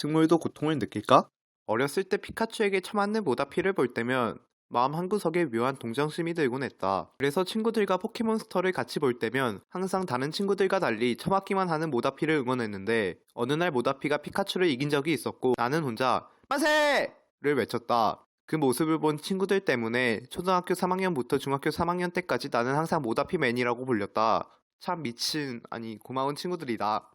식물도 고통을 느낄까? 어렸을 때 피카츄에게 처맞는 모다피를 볼 때면 마음 한구석에 묘한 동정심이 들곤 했다. 그래서 친구들과 포켓몬스터를 같이 볼 때면 항상 다른 친구들과 달리 처맞기만 하는 모다피를 응원했는데 어느 날 모다피가 피카츄를 이긴 적이 있었고 나는 혼자 만세!를 외쳤다. 그 모습을 본 친구들 때문에 초등학교 3학년부터 중학교 3학년 때까지 나는 항상 모다피맨이라고 불렸다. 참 미친, 아니 고마운 친구들이다.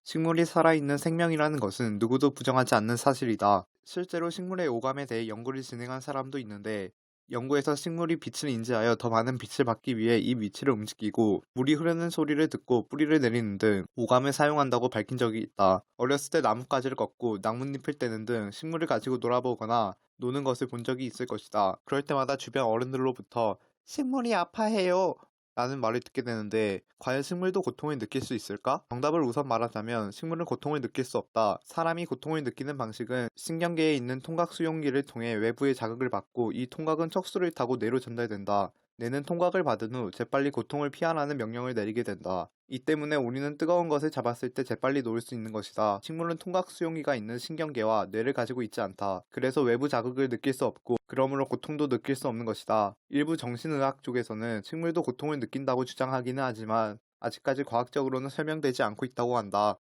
식물이 살아있는 생명이라는 것은 누구도 부정하지 않는 사실이다. 실제로 식물의 오감에 대해 연구를 진행한 사람도 있는데, 연구에서 식물이 빛을 인지하여 더 많은 빛을 받기 위해 이 위치를 움직이고, 물이 흐르는 소리를 듣고 뿌리를 내리는 등 오감을 사용한다고 밝힌 적이 있다. 어렸을 때 나뭇가지를 걷고 나뭇잎을 떼는 등 식물을 가지고 놀아보거나 노는 것을 본 적이 있을 것이다. 그럴 때마다 주변 어른들로부터 식물이 아파해요 라는 말을 듣게 되는데 과연 식물도 고통을 느낄 수 있을까? 정답을 우선 말하자면 식물은 고통을 느낄 수 없다. 사람이 고통을 느끼는 방식은 신경계에 있는 통각 수용기를 통해 외부의 자극을 받고 이 통각은 척수를 타고 뇌로 전달된다. 뇌는 통각을 받은 후 재빨리 고통을 피하라는 명령을 내리게 된다. 이 때문에 우리는 뜨거운 것을 잡았을 때 재빨리 놓을 수 있는 것이다. 식물은 통각 수용기가 있는 신경계와 뇌를 가지고 있지 않다. 그래서 외부 자극을 느낄 수 없고 그러므로 고통도 느낄 수 없는 것이다. 일부 정신의학 쪽에서는 식물도 고통을 느낀다고 주장하기는 하지만 아직까지 과학적으로는 설명되지 않고 있다고 한다.